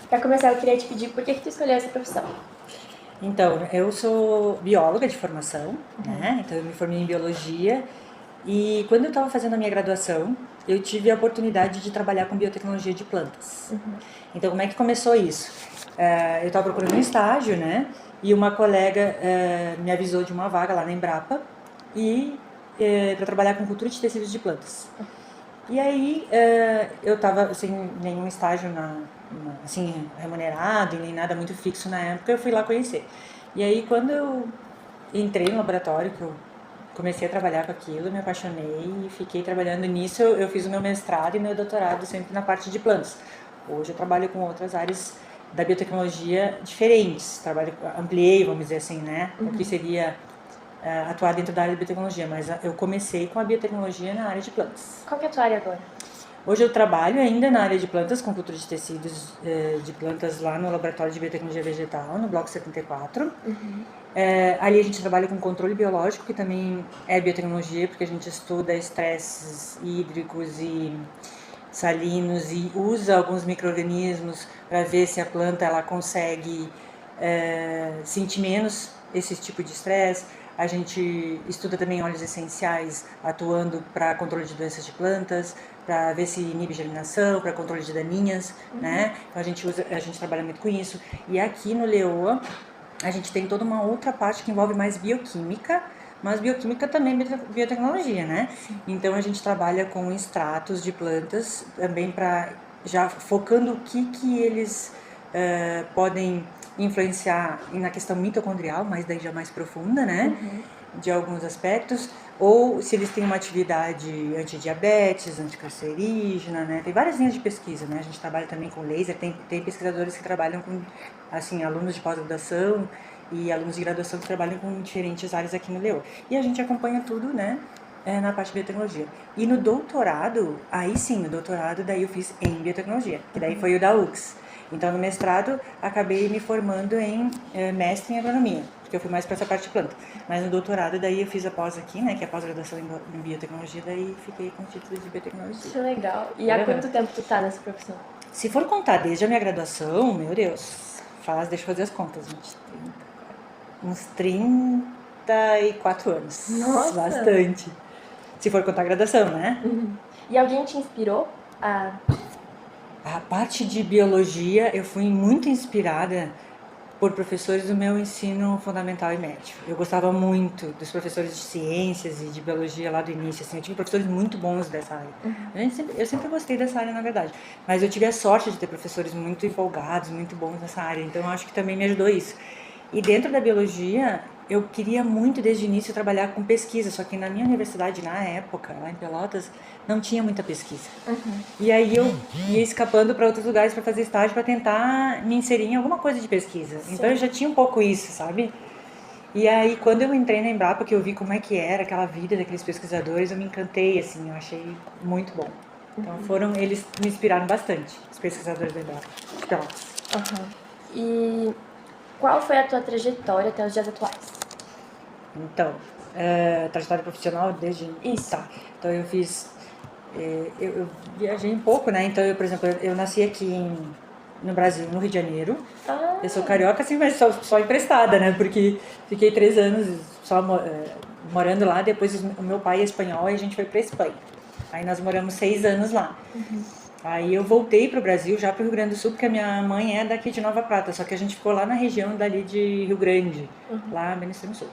Para começar, eu queria te pedir por que tu escolheu essa profissão? Então, eu sou bióloga de formação, né? Então, eu me formei em biologia e quando eu estava fazendo a minha graduação, eu tive a oportunidade de trabalhar com biotecnologia de plantas. Então, como é que começou isso? Eu estava procurando um estágio, né? E uma colega me avisou de uma vaga lá na Embrapa e para trabalhar com cultura de tecidos de plantas. E aí eu estava sem nenhum estágio assim, remunerado e nem nada muito fixo na época, eu fui lá conhecer. E aí quando eu entrei no laboratório, que eu comecei a trabalhar com aquilo, me apaixonei e fiquei trabalhando nisso. Eu fiz o meu mestrado e meu doutorado sempre na parte de plantas. Hoje eu trabalho com outras áreas da biotecnologia diferentes. Ampliei, vamos dizer assim, né? O que seria atuar dentro da área de biotecnologia, mas eu comecei com a biotecnologia na área de plantas. Qual que é a tua área agora? Hoje eu trabalho ainda na área de plantas, com cultura de tecidos de plantas lá no Laboratório de Biotecnologia Vegetal, no Bloco 74. Ali a gente trabalha com controle biológico, que também é biotecnologia, porque a gente estuda estresses hídricos e salinos e usa alguns micro-organismos para ver se a planta ela consegue sentir menos esse tipo de estresse. A gente estuda também óleos essenciais atuando para controle de doenças de plantas, para ver se inibe germinação, para controle de daninhas, né? Então a gente trabalha muito com isso. E aqui no Leoa a gente tem toda uma outra parte que envolve mais bioquímica, mas bioquímica também é biotecnologia, né? Então a gente trabalha com extratos de plantas também para já focando o que eles podem influenciar na questão mitocondrial, mas daí já mais profunda, né? De alguns aspectos, ou se eles têm uma atividade antidiabetes, anticancerígena, né? Tem várias linhas de pesquisa, né? A gente trabalha também com laser, tem pesquisadores que trabalham com, assim, alunos de pós-graduação e alunos de graduação que trabalham com diferentes áreas aqui no Leo. E a gente acompanha tudo, né? Na parte de biotecnologia. E no doutorado, aí sim, no doutorado daí eu fiz em biotecnologia, que daí foi o da UX. Então no mestrado acabei me formando em mestre em agronomia, porque eu fui mais para essa parte de planta. Mas no doutorado daí eu fiz a pós aqui, né, que é a pós-graduação em biotecnologia, daí fiquei com o título de biotecnologia. Que legal. E há quanto tempo tu tá nessa profissão? Se for contar desde a minha graduação, meu Deus, deixa eu fazer as contas, gente. Uns 34 anos. Nossa! Bastante. Se for contar a graduação, né? E alguém te inspirou a... A parte de biologia, eu fui muito inspirada por professores do meu ensino fundamental e médio. Eu gostava muito dos professores de ciências e de biologia lá do início. Assim, eu tive professores muito bons dessa área. Eu sempre gostei dessa área, na verdade. Mas eu tive a sorte de ter professores muito empolgados, muito bons nessa área. Então, eu acho que também me ajudou isso. E dentro da biologia, eu queria muito desde o início trabalhar com pesquisa, só que na minha universidade, na época, lá em Pelotas, não tinha muita pesquisa. E aí eu ia escapando para outros lugares para fazer estágio, para tentar me inserir em alguma coisa de pesquisa. Então eu já tinha um pouco isso, sabe? E aí quando eu entrei na Embrapa, que eu vi como é que era aquela vida daqueles pesquisadores, eu me encantei, assim, eu achei muito bom. Então eles me inspiraram bastante, os pesquisadores da Embrapa, de Pelotas. E qual foi a tua trajetória até os dias atuais? Então, trajetória profissional desde... Isso. Tá. Então eu fiz... eu viajei um pouco, né? Então, por exemplo, eu nasci aqui no Brasil, no Rio de Janeiro. Eu sou carioca, assim, mas só emprestada, né? Porque fiquei 3 anos só morando lá. Depois o meu pai é espanhol e a gente foi pra Espanha. Aí nós moramos 6 anos lá. Aí eu voltei pro Brasil, já pro Rio Grande do Sul, porque a minha mãe é daqui de Nova Prata. Só que a gente ficou lá na região dali de Rio Grande, lá bem no extremo sul.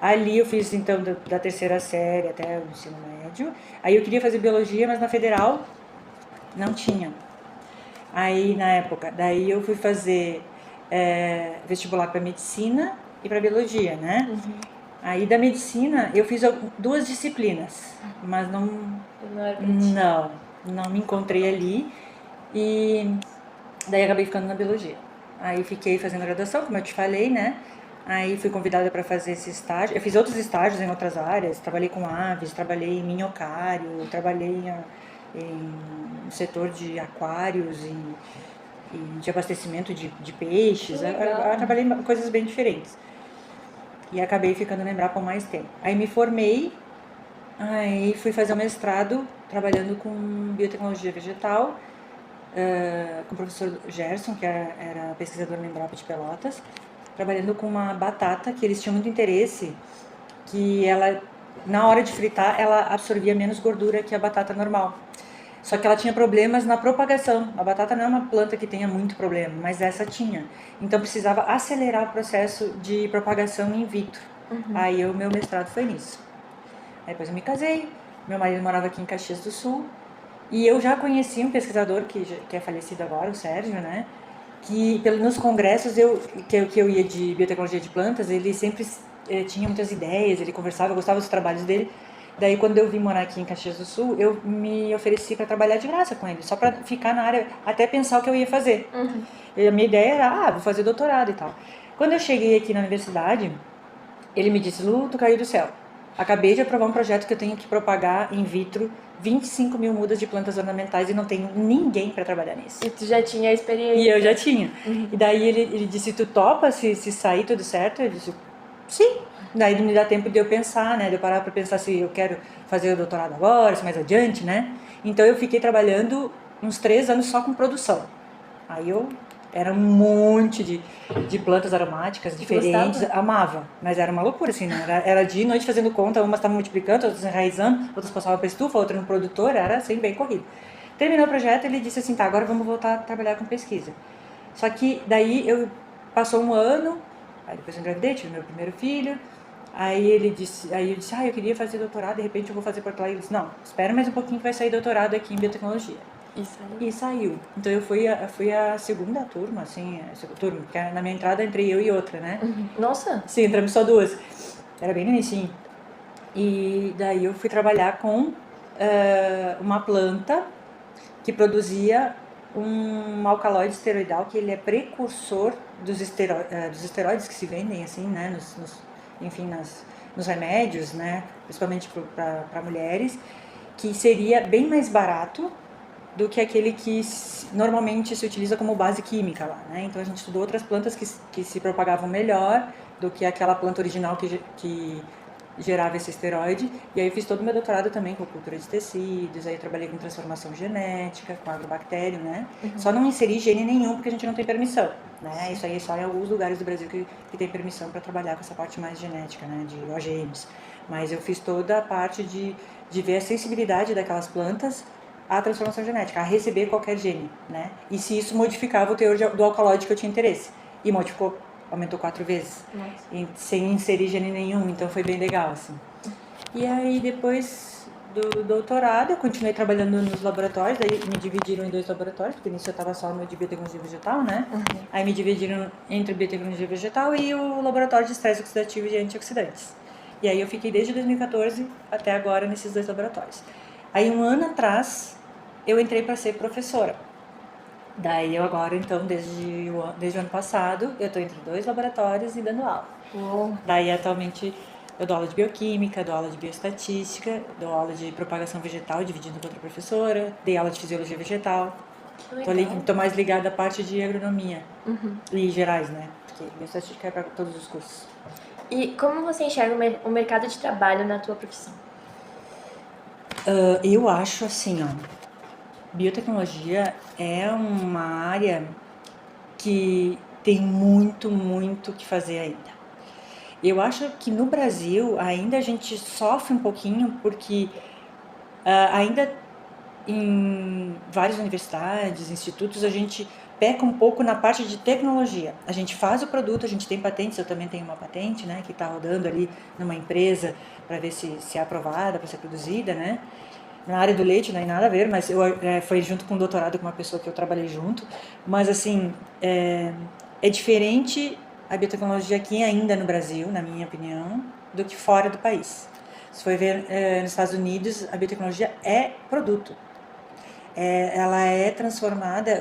Ali eu fiz, então, da terceira série até o ensino médio. Aí eu queria fazer biologia, mas na federal não tinha. Aí, na época, daí eu fui fazer vestibular para medicina e para biologia, né? Aí, da medicina, eu fiz 2 disciplinas, mas não me encontrei ali. E daí acabei ficando na biologia. Aí fiquei fazendo graduação, como eu te falei, né? Aí fui convidada para fazer esse estágio. Eu fiz outros estágios em outras áreas. Trabalhei com aves, trabalhei em minhocário, trabalhei em setor de aquários e de abastecimento de peixes. Eu trabalhei em coisas bem diferentes. E acabei ficando na Embrapa por mais tempo. Aí me formei, aí fui fazer o mestrado trabalhando com biotecnologia vegetal. com o professor Gerson, que era pesquisador no Embrapa de Pelotas, trabalhando com uma batata que eles tinham muito interesse, que ela, na hora de fritar, ela absorvia menos gordura que a batata normal. Só que ela tinha problemas na propagação. A batata não é uma planta que tenha muito problema, mas essa tinha. Então precisava acelerar o processo de propagação in vitro. Aí o meu mestrado foi nisso. Aí depois eu me casei, meu marido morava aqui em Caxias do Sul, e eu já conheci um pesquisador que é falecido agora, o Sérgio, né? Que nos congressos que eu ia de biotecnologia de plantas, ele sempre tinha muitas ideias, ele conversava, eu gostava dos trabalhos dele. Daí, quando eu vim morar aqui em Caxias do Sul, eu me ofereci para trabalhar de graça com ele, só para ficar na área, até pensar o que eu ia fazer. E a minha ideia era, vou fazer doutorado e tal. Quando eu cheguei aqui na universidade, ele me disse, Lu, tu caiu do céu. Acabei de aprovar um projeto que eu tenho que propagar in vitro 25 mil mudas de plantas ornamentais e não tenho ninguém para trabalhar nisso. E tu já tinha experiência? E eu já tinha. E daí ele disse, tu topa se sair tudo certo? Eu disse, sim. Daí me dá tempo de eu pensar, né? De eu parar para pensar se eu quero fazer o doutorado agora, se mais adiante, né? Então eu fiquei trabalhando uns 3 anos só com produção. Aí era um monte de plantas aromáticas diferentes. Gostava? Amava, mas era uma loucura, assim, né? Era dia e noite fazendo conta, umas estavam multiplicando, outras enraizando, outras passavam para estufa, outra no produtor, era assim, bem corrido. Terminou o projeto, ele disse assim, tá, agora vamos voltar a trabalhar com pesquisa. Só que daí passou um ano, aí depois eu engravidei, tive meu primeiro filho. Aí eu disse, eu queria fazer doutorado, de repente eu vou fazer Porto Alegre. Ele disse, não, espera mais um pouquinho que vai sair doutorado aqui em biotecnologia. E saiu. Então eu fui a segunda turma, assim, porque na minha entrada entrei eu e outra, né? Nossa! Sim, entramos só 2. Era bem no início. E daí eu fui trabalhar com uma planta que produzia um alcaloide esteroidal, que ele é precursor dos esteroides que se vendem, assim, né, nos remédios, né, principalmente para mulheres, que seria bem mais barato do que aquele que normalmente se utiliza como base química lá, né? Então a gente estudou outras plantas que se propagavam melhor do que aquela planta original que gerava esse esteroide. E aí eu fiz todo o meu doutorado também com cultura de tecidos, aí eu trabalhei com transformação genética, com agrobactério, né? Só não inseri gene nenhum porque a gente não tem permissão, né? Isso aí é só em alguns lugares do Brasil que tem permissão para trabalhar com essa parte mais genética, né? De OGMs. Mas eu fiz toda a parte de ver a sensibilidade daquelas plantas à transformação genética, a receber qualquer gene, né? E se isso modificava o teor do alcaloide que eu tinha interesse. E modificou, aumentou 4 vezes, sem inserir gene nenhum, então foi bem legal, assim. E aí, depois do doutorado, eu continuei trabalhando nos laboratórios, aí me dividiram em 2 laboratórios, porque nisso eu estava só no de biotecnologia vegetal, né? Aí me dividiram entre biotecnologia vegetal e o laboratório de estresse oxidativo e antioxidantes. E aí eu fiquei desde 2014 até agora nesses 2 laboratórios. Aí, um ano atrás, eu entrei para ser professora. Daí, eu agora, então, desde o ano passado, eu estou entre 2 laboratórios e dando aula. Daí, atualmente, eu dou aula de bioquímica, dou aula de bioestatística, dou aula de propagação vegetal, dividindo com outra professora, dei aula de fisiologia vegetal. Estou mais ligada à parte de agronomia e gerais, né? Porque bioestatística é para todos os cursos. E como você enxerga o mercado de trabalho na tua profissão? Eu acho assim, biotecnologia é uma área que tem muito, muito o que fazer ainda. Eu acho que no Brasil ainda a gente sofre um pouquinho porque ainda em várias universidades, institutos, a gente peca um pouco na parte de tecnologia. A gente faz o produto, a gente tem patentes, eu também tenho uma patente, né, que está rodando ali numa empresa para ver se é aprovada, para ser produzida, né? Na área do leite não tem nada a ver, mas foi junto com o doutorado com uma pessoa que eu trabalhei junto. Mas, assim, é diferente a biotecnologia aqui ainda no Brasil, na minha opinião, do que fora do país. Se for ver nos Estados Unidos, a biotecnologia é produto. Ela é transformada,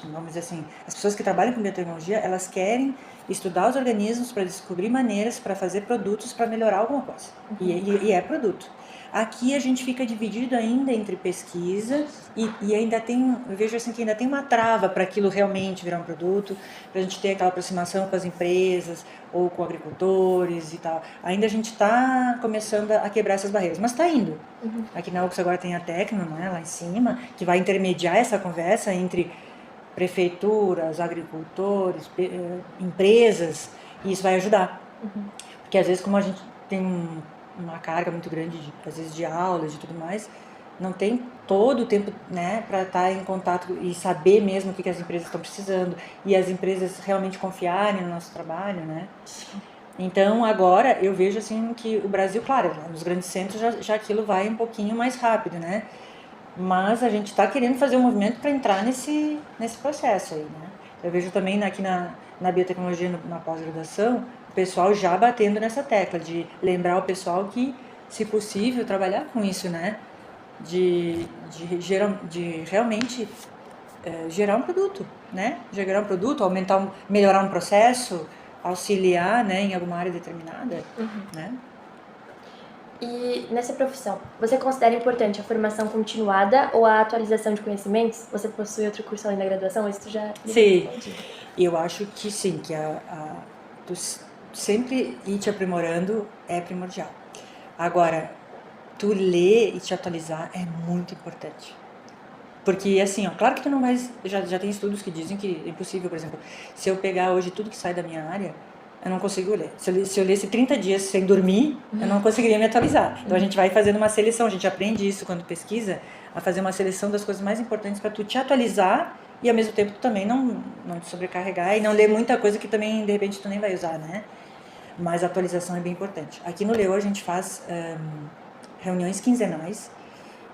vamos dizer assim, as pessoas que trabalham com biotecnologia, elas querem estudar os organismos para descobrir maneiras para fazer produtos para melhorar alguma coisa. E é produto. Aqui a gente fica dividido ainda entre pesquisa e ainda tem, eu vejo assim que ainda tem uma trava para aquilo realmente virar um produto, para a gente ter aquela aproximação com as empresas ou com agricultores e tal. Ainda a gente está começando a quebrar essas barreiras, mas está indo. Aqui na UX agora tem a Tecno, né, lá em cima, que vai intermediar essa conversa entre prefeituras, agricultores, empresas, e isso vai ajudar. Porque às vezes como a gente tem uma carga muito grande, às vezes de aulas e tudo mais, não tem todo o tempo, né, para estar em contato e saber mesmo o que as empresas estão precisando e as empresas realmente confiarem no nosso trabalho, né? Então agora eu vejo assim que o Brasil, claro, nos grandes centros já aquilo vai um pouquinho mais rápido, né? Mas a gente está querendo fazer um movimento para entrar nesse processo aí, né? Eu vejo também aqui na biotecnologia, na pós-graduação, o pessoal já batendo nessa tecla de lembrar o pessoal que, se possível, trabalhar com isso, né? De realmente gerar um produto, né? Gerar um produto, melhorar um processo, auxiliar, né, em alguma área determinada, né? E nessa profissão, você considera importante a formação continuada ou a atualização de conhecimentos? Você possui outro curso além da graduação? Isso tu já Sim, eu acho que sim, que tu sempre ir te aprimorando é primordial. Agora, tu ler e te atualizar é muito importante. Porque, assim, ó, claro que tu não vai... Já tem estudos que dizem que é impossível, por exemplo, se eu pegar hoje tudo que sai da minha área, eu não consigo ler. Se eu lesse 30 dias sem dormir, eu não conseguiria me atualizar. Então a gente vai fazendo uma seleção, a gente aprende isso quando pesquisa, a fazer uma seleção das coisas mais importantes para tu te atualizar e ao mesmo tempo tu também não te sobrecarregar e não ler muita coisa que também de repente tu nem vai usar, né? Mas a atualização é bem importante. Aqui no Leo a gente faz reuniões quinzenais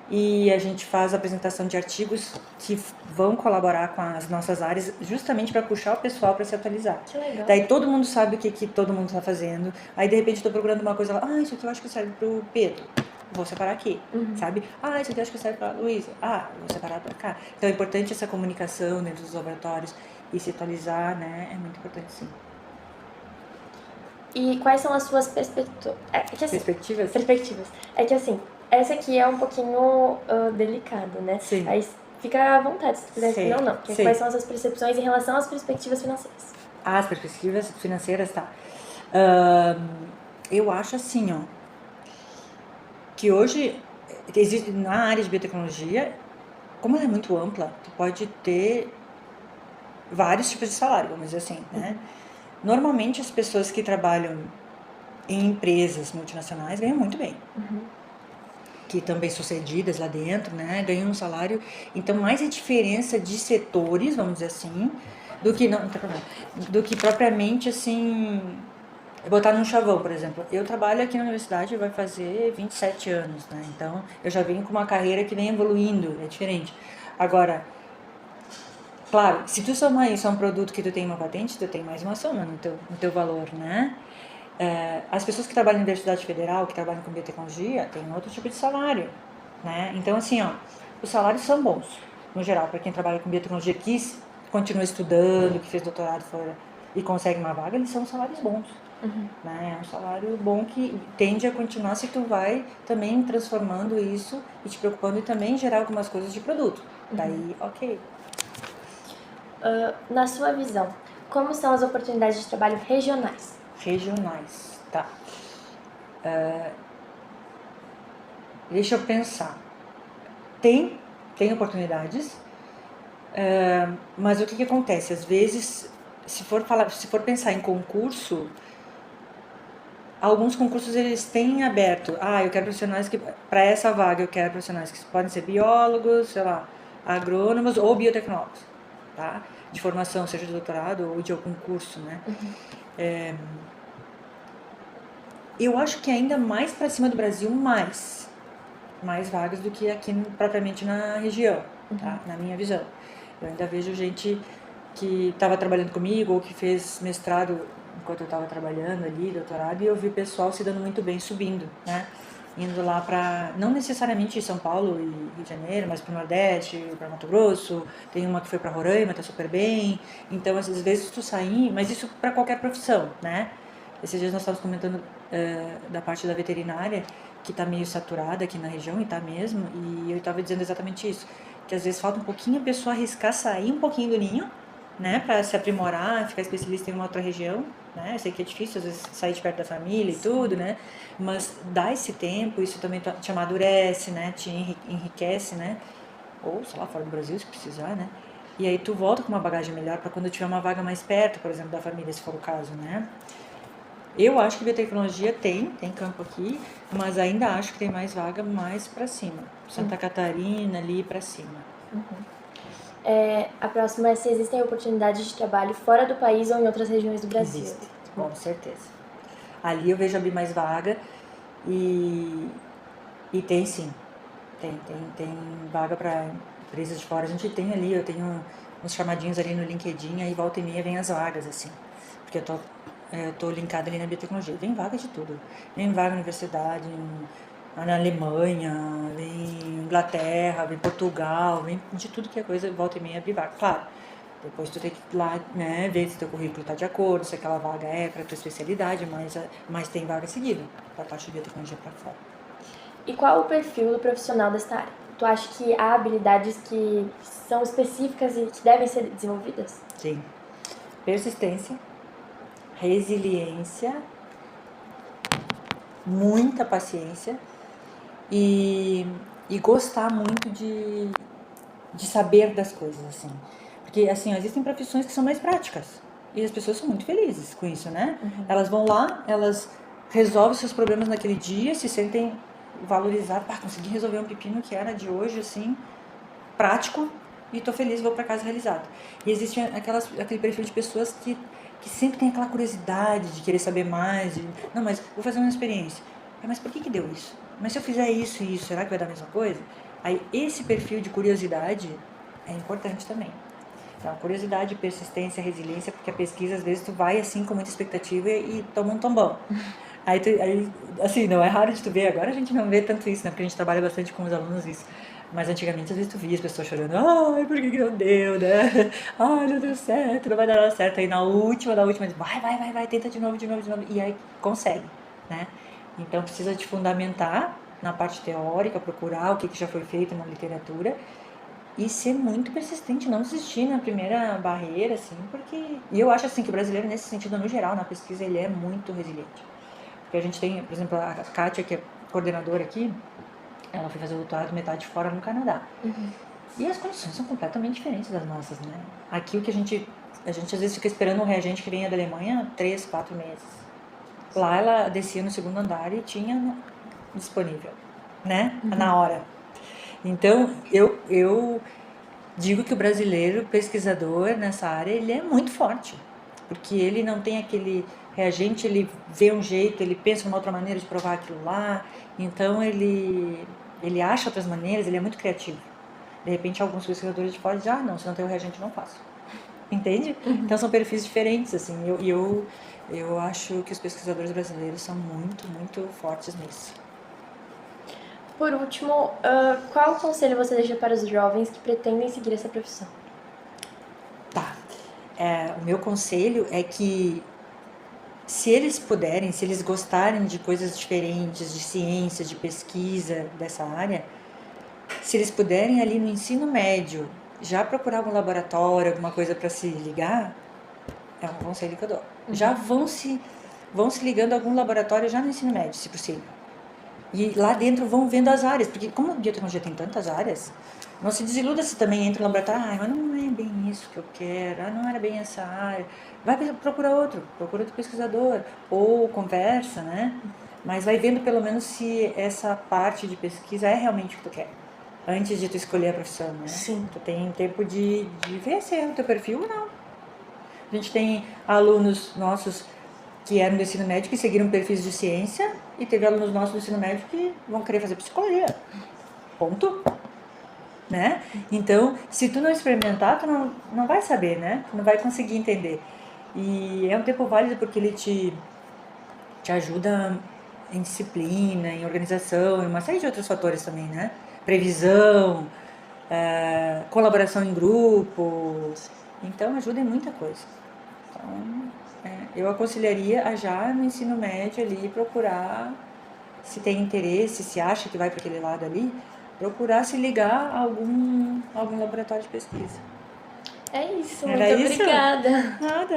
e a gente faz a apresentação de artigos que vão colaborar com as nossas áreas justamente para puxar o pessoal para se atualizar. Que legal. Daí todo mundo sabe o que todo mundo está fazendo. Aí de repente estou procurando uma coisa lá, isso aqui eu acho que serve para o Pedro. Vou separar aqui, sabe? Isso aqui eu acho que serve para a Luísa. Vou separar para cá. Então é importante essa comunicação dentro dos laboratórios e se atualizar, né? É muito importante, sim. E quais são as suas perspectivas? Perspectivas. É que assim, essa aqui é um pouquinho delicada, né? Sim. Aí fica à vontade se tu quiser responder ou não. Sim. Quais são as suas percepções em relação às perspectivas financeiras? As perspectivas financeiras, tá. Eu acho assim, ó, que hoje, existe, na área de biotecnologia, como ela é muito ampla, tu pode ter vários tipos de salário, vamos dizer assim, né? Normalmente as pessoas que trabalham em empresas multinacionais ganham muito bem. Que estão bem sucedidas lá dentro, né? Ganham um salário. Então, mais a diferença de setores, vamos dizer assim, do que propriamente, assim, botar num chavão, por exemplo. Eu trabalho aqui na universidade, vai fazer 27 anos, né? Então, eu já venho com uma carreira que vem evoluindo, é diferente. Agora, claro, se tu somar isso a um produto que tu tem uma patente, tu tem mais uma soma no teu valor, né? As pessoas que trabalham na Universidade Federal, que trabalham com biotecnologia, têm outro tipo de salário, né? Então, assim, ó, os salários são bons, no geral, para quem trabalha com biotecnologia, que continua estudando, que fez doutorado fora e consegue uma vaga, eles são salários bons, né? É um salário bom que tende a continuar se tu vai também transformando isso e te preocupando e também gerar algumas coisas de produto. Daí, ok. Na sua visão, como são as oportunidades de trabalho regionais? Regionais, tá. Deixa eu pensar. Tem oportunidades, mas o que acontece? Às vezes, se for pensar em concurso, alguns concursos eles têm aberto. Eu quero profissionais que, para essa vaga, eu quero profissionais que podem ser biólogos, sei lá, agrônomos ou biotecnólogos, tá? De formação, seja de doutorado ou de algum curso, né? Eu acho que ainda mais para cima do Brasil, mais vagas do que aqui propriamente na região, tá? Na minha visão. Eu ainda vejo gente que estava trabalhando comigo ou que fez mestrado enquanto eu estava trabalhando ali, doutorado, e eu vi o pessoal se dando muito bem, subindo, né? Indo lá para, não necessariamente São Paulo e Rio de Janeiro, mas para o Nordeste, para Mato Grosso, tem uma que foi para Roraima, está super bem. Então, às vezes tu sair, mas isso para qualquer profissão, né? Esses dias nós estávamos comentando da parte da veterinária, que está meio saturada aqui na região, e está mesmo, e eu estava dizendo exatamente isso, que às vezes falta um pouquinho a pessoa arriscar sair um pouquinho do ninho, né, para se aprimorar, ficar especialista em uma outra região, né, eu sei que é difícil às vezes sair de perto da família e tudo, né, mas dá esse tempo, isso também te amadurece, né, te enriquece, né, ou sei lá, fora do Brasil se precisar, né, e aí tu volta com uma bagagem melhor para quando tiver uma vaga mais perto, por exemplo, da família, se for o caso, né. Eu acho que biotecnologia tem campo aqui, mas ainda acho que tem mais vaga mais para cima. Santa Catarina, ali para cima. A próxima é se existem oportunidades de trabalho fora do país ou em outras regiões do Brasil. Existe, com certeza. Ali eu vejo abrir mais vaga e tem sim. Tem vaga para empresas de fora. A gente tem ali, eu tenho uns chamadinhos ali no LinkedIn, aí volta e meia vem as vagas, assim. Porque eu tô linkada ali na biotecnologia. Vem vaga de tudo. Vem vaga na universidade, na Alemanha, vem Inglaterra, vem Portugal, vem de tudo que é coisa, volta e meia abrir vaga. Claro, depois tu tem que ir lá, né, ver se teu currículo está de acordo, se aquela vaga é para tua especialidade, mas tem vaga seguida para a parte de biotecnologia para fora. E qual o perfil do profissional desta área? Tu acha que há habilidades que são específicas e que devem ser desenvolvidas? Sim. Persistência, resiliência, muita paciência e gostar muito de saber das coisas, assim. Porque, assim, existem profissões que são mais práticas e as pessoas são muito felizes com isso, né? Elas vão lá, elas resolvem seus problemas naquele dia, se sentem valorizadas. Consegui resolver um pepino que era de hoje, assim, prático, e tô feliz, vou para casa realizado. E existe aquele perfil de pessoas que sempre tem aquela curiosidade de querer saber mais, não, mas vou fazer uma experiência. Mas por que deu isso? Mas se eu fizer isso e isso, será que vai dar a mesma coisa? Aí esse perfil de curiosidade é importante também. Então, curiosidade, persistência, resiliência, porque a pesquisa, às vezes, tu vai assim com muita expectativa e toma um tombão. Aí, assim, não é raro de tu ver, agora a gente não vê tanto isso, né? Porque a gente trabalha bastante com os alunos isso. Mas antigamente, às vezes, tu via as pessoas chorando, ai, por que não deu, né? Ai, não deu certo, não vai dar nada certo. Aí na última, vai, tenta de novo, e aí consegue, né? Então, precisa te fundamentar na parte teórica, procurar o que já foi feito na literatura e ser muito persistente, não desistir na primeira barreira, assim, porque... E eu acho, assim, que o brasileiro, nesse sentido, no geral, na pesquisa, ele é muito resiliente. Porque a gente tem, por exemplo, a Kátia, que é coordenadora aqui, ela foi fazer o doutorado metade fora no Canadá. E as condições são completamente diferentes das nossas, né? Aqui o que a gente às vezes fica esperando um reagente que venha da Alemanha 3, 4 meses. Lá ela descia no segundo andar e tinha disponível, né? Na hora. Então, eu digo que o brasileiro pesquisador nessa área, ele é muito forte. Porque ele não tem aquele reagente, ele vê um jeito, ele pensa uma outra maneira de provar aquilo lá. Então, ele acha outras maneiras, ele é muito criativo. De repente, alguns pesquisadores de fora dizem, não, se não tem o reagente, não faço. Entende? Então, são perfis diferentes, assim. Eu acho que os pesquisadores brasileiros são muito, muito fortes nisso. Por último, qual conselho você deixa para os jovens que pretendem seguir essa profissão? Tá. O meu conselho é que, se eles puderem, se eles gostarem de coisas diferentes, de ciência, de pesquisa dessa área, se eles puderem ali no ensino médio já procurar algum laboratório, alguma coisa para se ligar, é um conselho que eu dou. Já vão se ligando a algum laboratório já no ensino médio, se possível. E lá dentro vão vendo as áreas, porque como a biotecnologia tem tantas áreas, não se desiluda se também entra no laboratório, mas não é bem isso que eu quero, não era bem essa área. Vai procurar procura outro pesquisador, ou conversa, né? Mas vai vendo pelo menos se essa parte de pesquisa é realmente o que tu quer, antes de tu escolher a profissão, né? Sim. Tu tem tempo de ver se é o teu perfil ou não. A gente tem alunos nossos que eram do ensino médio, que seguiram perfis de ciência, e teve alunos nossos do ensino médio que vão querer fazer psicologia. Ponto. Né? Então, se tu não experimentar, tu não vai saber, né? Tu não vai conseguir entender. E é um tempo válido porque ele te ajuda em disciplina, em organização, em uma série de outros fatores também, né? Previsão, colaboração em grupo. Então, ajuda em muita coisa. Então, eu aconselharia a já no ensino médio ali procurar se tem interesse, se acha que vai para aquele lado ali, procurar se ligar a algum laboratório de pesquisa. É isso, Era muito isso? obrigada. Nada.